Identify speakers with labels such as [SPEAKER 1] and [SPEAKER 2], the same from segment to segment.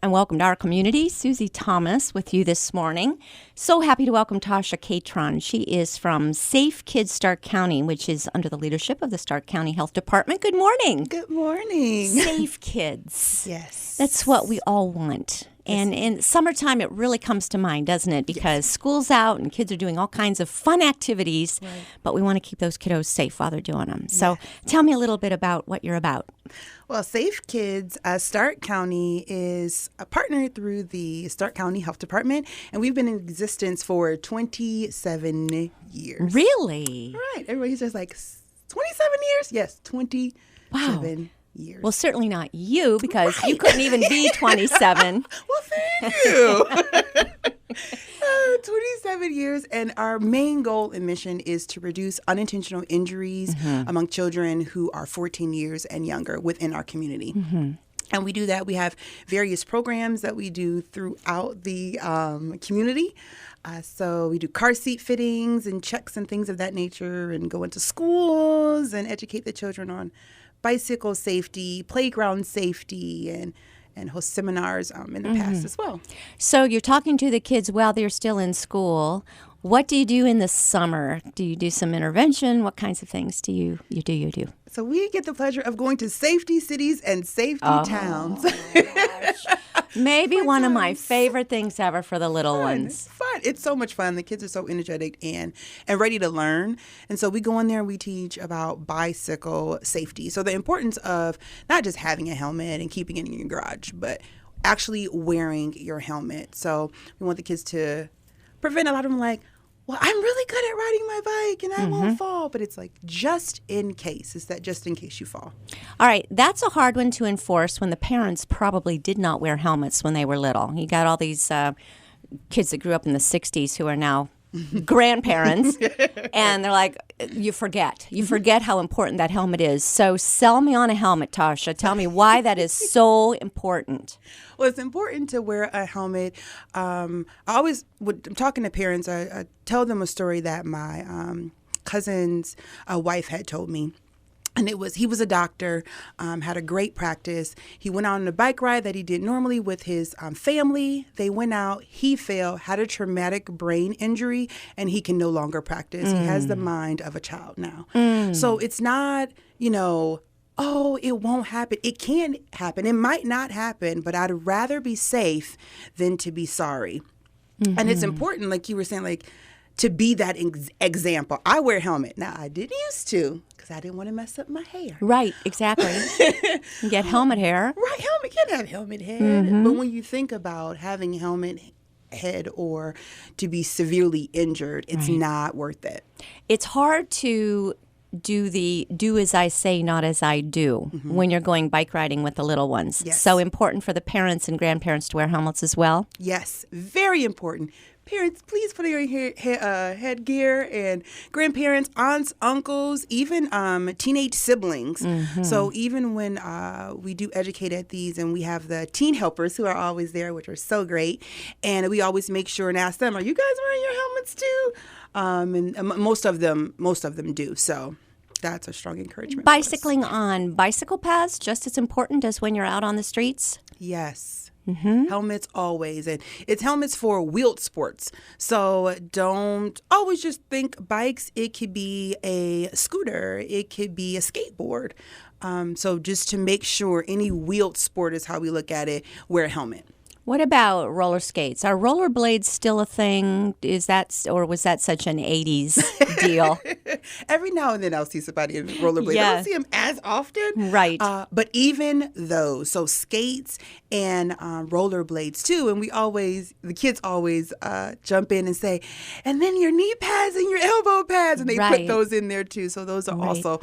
[SPEAKER 1] and welcome to our community. Susie Thomas with you this morning. So happy to welcome Tasha Catron. She is from Safe Kids Stark County, which is under the leadership of the Stark County Health Department. Good morning.
[SPEAKER 2] Good morning.
[SPEAKER 1] Safe kids.
[SPEAKER 2] Yes.
[SPEAKER 1] That's what we all want. And in summertime, it really comes to mind, doesn't it? Because school's out and kids are doing all kinds of fun activities, but we want to keep those kiddos safe while they're doing them. So tell me a little bit about what you're about.
[SPEAKER 2] Well, Safe Kids Stark County is a partner through the Stark County Health Department, and we've been in existence for 27 years.
[SPEAKER 1] Really?
[SPEAKER 2] Right. Everybody's just like, 27 years? Yes, 27 years.
[SPEAKER 1] Well, certainly not you, because you couldn't even be 27.
[SPEAKER 2] Well, thank you. 27 years, and our main goal and mission is to reduce unintentional injuries among children who are 14 years and younger within our community. And we do that. We have various programs that we do throughout the community. So we do car seat fittings and checks and things of that nature, and go into schools and educate the children on bicycle safety, playground safety, and host seminars in the past as well.
[SPEAKER 1] So you're talking to the kids while they're still in school. What do you do in the summer? Do you do some intervention? What kinds of things do you do?
[SPEAKER 2] So we get the pleasure of going to safety cities and safety towns.
[SPEAKER 1] Maybe one of my favorite things ever for the little ones.
[SPEAKER 2] Fun. It's so much fun. The kids are so energetic and ready to learn. And so we go in there and we teach about bicycle safety. So the importance of not just having a helmet and keeping it in your garage, but actually wearing your helmet. So we want the kids to prevent a lot of them like, well, I'm really good at riding my bike and I won't fall. But it's like, just in case. It's that just in case you fall.
[SPEAKER 1] All right. That's a hard one to enforce when the parents probably did not wear helmets when they were little. You got all these kids that grew up in the 60s who are now grandparents. And they're like, you forget how important that helmet is. So sell me on a helmet, Tasha. Tell me why that is so important.
[SPEAKER 2] Well, it's important to wear a helmet. I always, when I'm talking to parents, I tell them a story that my cousin's wife had told me. And he was a doctor, had a great practice. He went out on a bike ride that he did normally with his family. They went out, he fell, had a traumatic brain injury, and he can no longer practice. He has the mind of a child now. So it's not, oh, it won't happen. It can happen. It might not happen, but I'd rather be safe than to be sorry. And it's important, like you were saying, like, to be that example. I wear a helmet. Now, I didn't used to because I didn't want to mess up my hair.
[SPEAKER 1] Right, exactly. You get helmet hair.
[SPEAKER 2] Right, helmet can have helmet head. But when you think about having helmet head or to be severely injured, it's not worth it.
[SPEAKER 1] It's hard to do as I say, not as I do when you're going bike riding with the little ones.
[SPEAKER 2] Yes.
[SPEAKER 1] So important for the parents and grandparents to wear helmets as well.
[SPEAKER 2] Yes, very important. Parents, please put on your headgear, and grandparents, aunts, uncles, even teenage siblings. So even when we do educate at these, and we have the teen helpers who are always there, which are so great, and we always make sure and ask them, are you guys wearing your helmets too? And most of them do. So that's a strong encouragement.
[SPEAKER 1] Bicycling on bicycle paths just as important as when you're out on the streets?
[SPEAKER 2] Yes. Helmets always. And it's helmets for wheeled sports. So don't always just think bikes. It could be a scooter. It could be a skateboard. So just to make sure any wheeled sport is how we look at it, wear a helmet.
[SPEAKER 1] What about roller skates? Are rollerblades still a thing? Or was that such an 80s deal?
[SPEAKER 2] Every now and then I'll see somebody in rollerblades. I don't see them as often.
[SPEAKER 1] Right.
[SPEAKER 2] But even those, so skates and rollerblades too. And the kids always jump in and say, and then your knee pads and your elbow pads. And they put those in there too. So those are also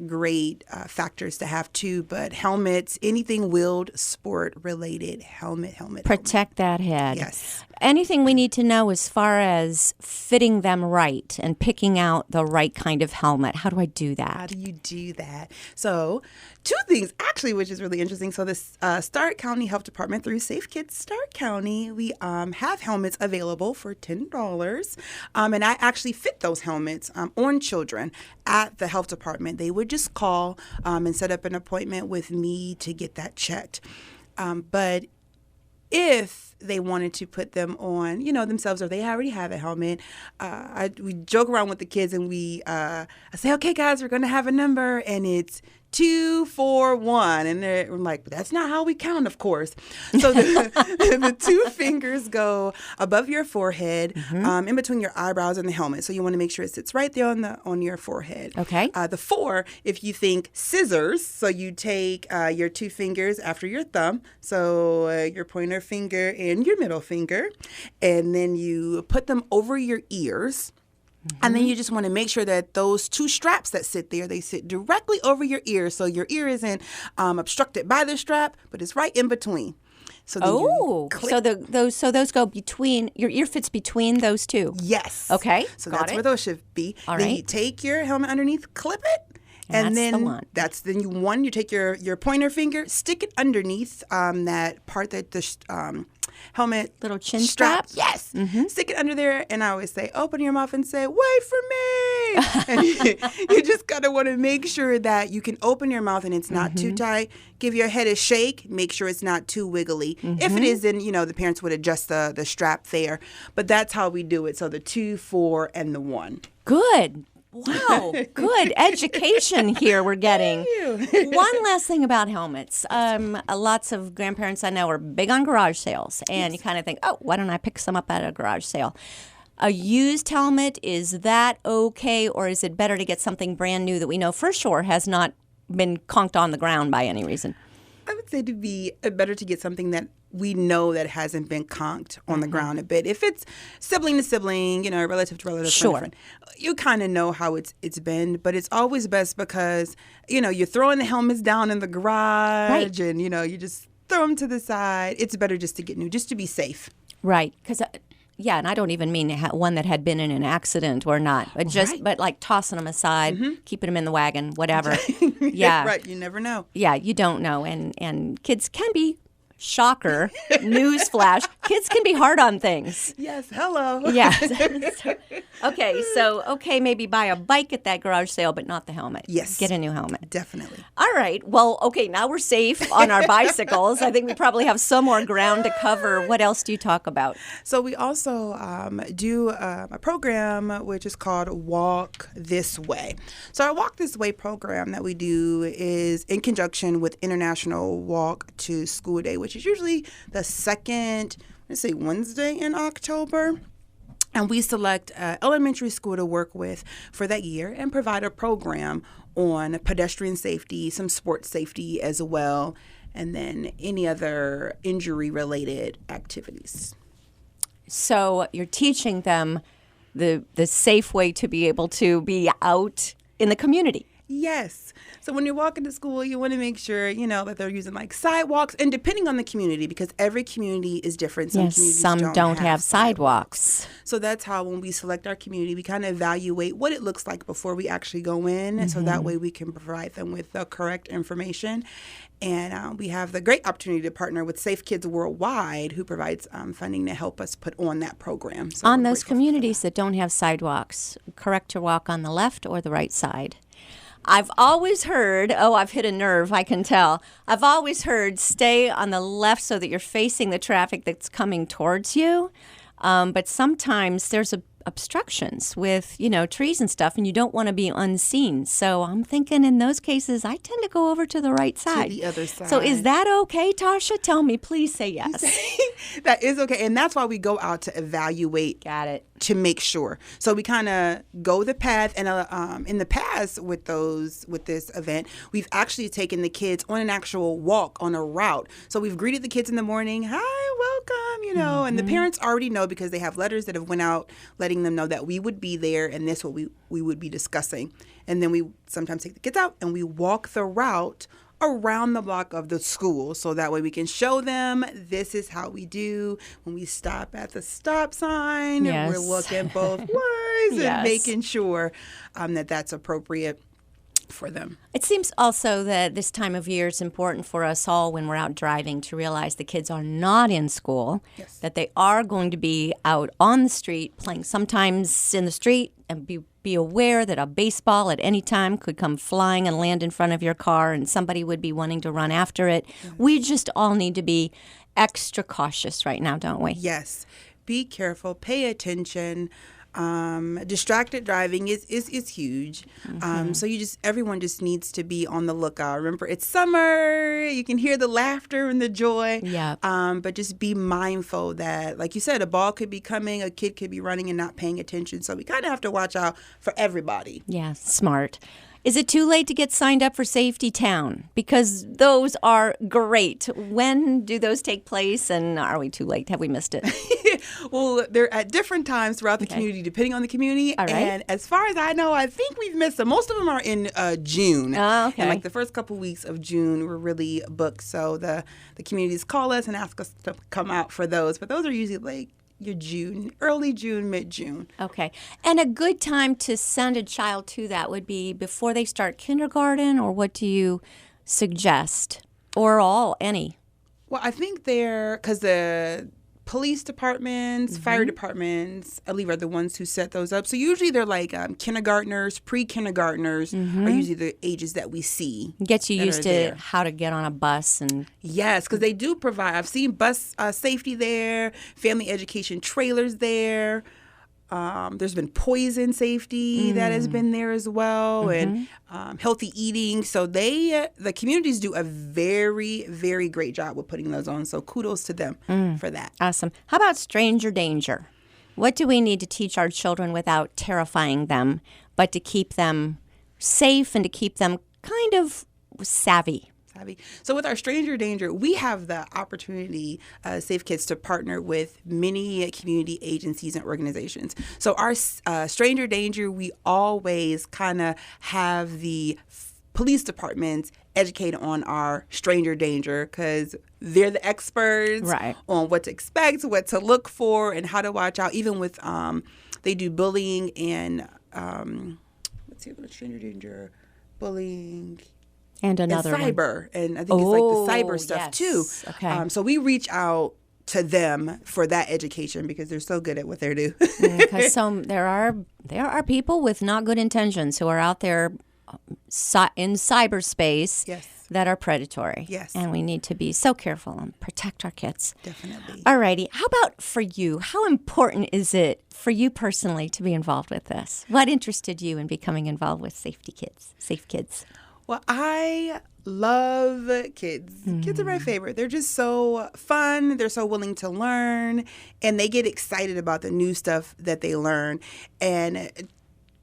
[SPEAKER 2] great factors to have too. But helmets, anything wheeled sport related, helmet.
[SPEAKER 1] Protect that head.
[SPEAKER 2] Yes.
[SPEAKER 1] Anything we need to know as far as fitting them right and picking out the right kind of helmet? How do I do that?
[SPEAKER 2] How do you do that? So 2 things, actually, which is really interesting. So this Stark County Health Department through Safe Kids Stark County, we have helmets available for $10. And I actually fit those helmets on children at the health department. They would just call and set up an appointment with me to get that checked. But if they wanted to put them on, themselves, or they already have a helmet, we joke around with the kids and I say, okay, guys, we're going to have a number, and it's 2, 4, 1, and they're like, but that's not how we count, of course. So the 2 fingers go above your forehead, in between your eyebrows and the helmet. So you want to make sure it sits right there on your forehead.
[SPEAKER 1] Okay.
[SPEAKER 2] The 4, if you think scissors, so you take your 2 fingers after your thumb, so your pointer finger and your middle finger, and then you put them over your ears. And then you just want to make sure that those 2 straps that sit there, they sit directly over your ear. So your ear isn't obstructed by the strap, but it's right in between. So those go between, your ear fits between those 2. Yes.
[SPEAKER 1] Okay.
[SPEAKER 2] So that's where those should be.
[SPEAKER 1] All
[SPEAKER 2] then
[SPEAKER 1] right.
[SPEAKER 2] you take your helmet underneath, clip it.
[SPEAKER 1] And that's the one.
[SPEAKER 2] You take your pointer finger, stick it underneath that part that the helmet
[SPEAKER 1] little chin strap.
[SPEAKER 2] Yes. Stick it under there, and I always say, open your mouth and say, wait for me. And you just gotta want to make sure that you can open your mouth and it's not too tight. Give your head a shake. Make sure it's not too wiggly. If it is, then the parents would adjust the strap there. But that's how we do it. So the 2, 4, and the 1.
[SPEAKER 1] Good. Wow, good education here we're getting. One last thing about helmets. Lots of grandparents I know are big on garage sales, and you kind of think, oh, why don't I pick some up at a garage sale? A used helmet, is that okay, or is it better to get something brand new that we know for sure has not been conked on the ground by any reason?
[SPEAKER 2] I would say to be better to get something that we know that hasn't been conked on the ground a bit. If it's sibling to sibling, relative to relative,
[SPEAKER 1] sure,
[SPEAKER 2] you kind of know how it's been. But it's always best because you're throwing the helmets down in the garage, and you just throw them to the side. It's better just to get new, just to be safe.
[SPEAKER 1] Right, because. Yeah, and I don't even mean one that had been in an accident or not, but like tossing them aside, keeping them in the wagon, whatever. Yeah,
[SPEAKER 2] right. You never know.
[SPEAKER 1] Yeah, you don't know, and kids can be. Shocker, newsflash, kids can be hard on things.
[SPEAKER 2] Yes, hello.
[SPEAKER 1] Yes. Okay, maybe buy a bike at that garage sale, but not the helmet.
[SPEAKER 2] Yes.
[SPEAKER 1] Get a new helmet.
[SPEAKER 2] Definitely.
[SPEAKER 1] All right, well, okay, now we're safe on our bicycles. I think we probably have some more ground to cover. What else do you talk about?
[SPEAKER 2] So we also do a program which is called Walk This Way. So our Walk This Way program that we do is in conjunction with International Walk to School Day, which is usually the second, Wednesday in October. And we select an elementary school to work with for that year and provide a program on pedestrian safety, some sports safety as well, and then any other injury-related activities.
[SPEAKER 1] So you're teaching them the safe way to be able to be out in the community.
[SPEAKER 2] Yes. So when you're walking to school, you want to make sure, that they're using like sidewalks, and depending on the community, because every community is different.
[SPEAKER 1] Some don't have sidewalks.
[SPEAKER 2] So that's how when we select our community, we kind of evaluate what it looks like before we actually go in. And so that way we can provide them with the correct information. And we have the great opportunity to partner with Safe Kids Worldwide, who provides funding to help us put on that program. So
[SPEAKER 1] on those communities that don't have sidewalks, correct to walk on the left or the right side? I've always heard, I've hit a nerve, I can tell. I've always heard stay on the left so that you're facing the traffic that's coming towards you. But sometimes there's obstructions with, trees and stuff, and you don't want to be unseen. So I'm thinking in those cases, I tend to go over to the right side.
[SPEAKER 2] To the other side.
[SPEAKER 1] So is that okay, Tasha? Tell me, please say yes.
[SPEAKER 2] That is okay. And that's why we go out to evaluate.
[SPEAKER 1] Got it.
[SPEAKER 2] To make sure. So we kind of go the path. And in the past with this event, we've actually taken the kids on an actual walk on a route. So we've greeted the kids in the morning. Hi, welcome, and the parents already know because they have letters that have went out letting them know that we would be there and this what we would be discussing. And then we sometimes take the kids out and we walk the route around the block of the school, so that way we can show them this is how we do when we stop at the stop sign.
[SPEAKER 1] Yes.
[SPEAKER 2] We're looking both ways and making sure that that's appropriate for them.
[SPEAKER 1] It seems also that this time of year is important for us all when we're out driving to realize the kids are not in school, that they are going to be out on the street playing sometimes in the street, and be aware that a baseball at any time could come flying and land in front of your car and somebody would be wanting to run after it. We just all need to be extra cautious right now, don't we?
[SPEAKER 2] Yes. Be careful. Pay attention. Distracted driving is huge. So everyone just needs to be on the lookout. Remember, it's summer. You can hear the laughter and the joy.
[SPEAKER 1] Yeah.
[SPEAKER 2] But just be mindful that, like you said, a ball could be coming, a kid could be running and not paying attention. So we kind of have to watch out for everybody.
[SPEAKER 1] Yeah, smart. Is it too late to get signed up for Safety Town? Because those are great. When do those take place? And are we too late? Have we missed it?
[SPEAKER 2] Well, they're at different times throughout the community, depending on the community.
[SPEAKER 1] All right.
[SPEAKER 2] And as far as I know, I think we've missed them. Most of them are in June.
[SPEAKER 1] Oh, okay.
[SPEAKER 2] And like the first couple weeks of June were really booked. So the communities call us and ask us to come out for those. But those are usually like your June, early June, mid-June.
[SPEAKER 1] Okay. And a good time to send a child to that would be before they start kindergarten, or what do you suggest? Or any?
[SPEAKER 2] Well, I think because the police departments, fire departments, I believe, are the ones who set those up. So usually they're like kindergartners, pre-kindergartners are usually the ages that we see.
[SPEAKER 1] Gets you used to how to get on a bus. And
[SPEAKER 2] yes, because they do provide. I've seen bus safety there, family education trailers there. There's been poison safety that has been there as well, and healthy eating. So the communities do a very, very great job with putting those on. So kudos to them for that.
[SPEAKER 1] Awesome. How about stranger danger? What do we need to teach our children without terrifying them, but to keep them safe and to keep them kind of savvy?
[SPEAKER 2] So with our Stranger Danger, we have the opportunity, Safe Kids, to partner with many community agencies and organizations. So our Stranger Danger, we always kind of have the police departments educate on our Stranger Danger because they're the experts on what to expect, what to look for, and how to watch out. Even with, they do bullying and, let's see, what Stranger Danger, bullying.
[SPEAKER 1] And another
[SPEAKER 2] and cyber, and I think it's like the cyber stuff too.
[SPEAKER 1] Okay.
[SPEAKER 2] So we reach out to them for that education because they're so good at what they do.
[SPEAKER 1] Because there are people with not good intentions who are out there in cyberspace that are predatory.
[SPEAKER 2] Yes.
[SPEAKER 1] And we need to be so careful and protect our kids.
[SPEAKER 2] Definitely.
[SPEAKER 1] All righty. How about for you? How important is it for you personally to be involved with this? What interested you in becoming involved with Safe Kids?
[SPEAKER 2] Well, I love kids. Kids are my favorite. They're just so fun. They're so willing to learn, and they get excited about the new stuff that they learn. And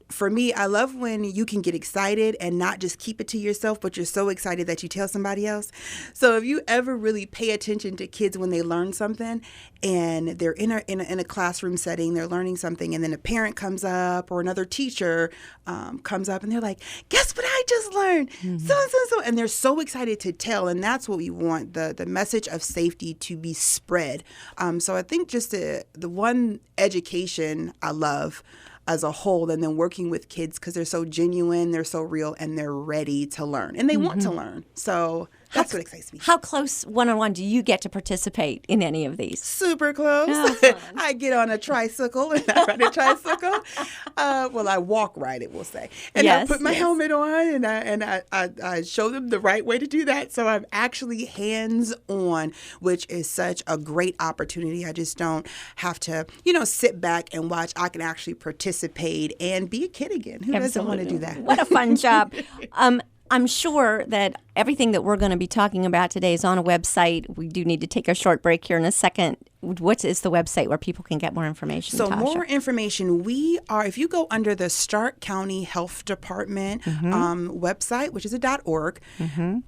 [SPEAKER 2] for me, I love when you can get excited and not just keep it to yourself, but you're so excited that you tell somebody else. So if you ever really pay attention to kids when they learn something and they're in a classroom setting, they're learning something, and then a parent comes up or another teacher comes up and they're like, guess what I just learned? So. And they're so excited to tell. And that's what we want, the message of safety to be spread. So I think just the one education I love as a whole, and then working with kids because they're so genuine, they're so real, and they're ready to learn. And they want to learn. So that's what excites me.
[SPEAKER 1] How close one-on-one do you get to participate in any of these?
[SPEAKER 2] Super close.
[SPEAKER 1] Oh,
[SPEAKER 2] I get on a tricycle and I ride a tricycle. Well, I walk ride it, we'll say. And I put my helmet on and I show them the right way to do that. So I'm actually hands-on, which is such a great opportunity. I just don't have to, sit back and watch. I can actually participate and be a kid again. Who doesn't want to do that?
[SPEAKER 1] What a fun job. I'm sure that everything that we're going to be talking about today is on a website. We do need to take a short break here in a second. What is the website where people can get more information,
[SPEAKER 2] So
[SPEAKER 1] Tasha?
[SPEAKER 2] More information, if you go under the Stark County Health Department website, which is a .org,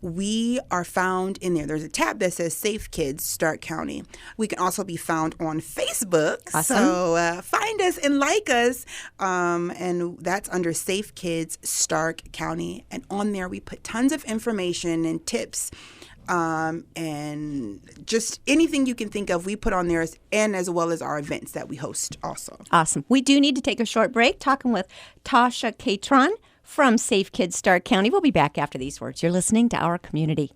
[SPEAKER 2] we are found in there. There's a tab that says Safe Kids Stark County. We can also be found on Facebook.
[SPEAKER 1] Awesome.
[SPEAKER 2] So find us and like us. And that's under Safe Kids Stark County. And on there, we put tons of information and tips and just anything you can think of, we put on there, and as well as our events that we host also.
[SPEAKER 1] Awesome. We do need to take a short break talking with Tasha Catron from Safe Kids Stark County. We'll be back after these words. You're listening to Our Community.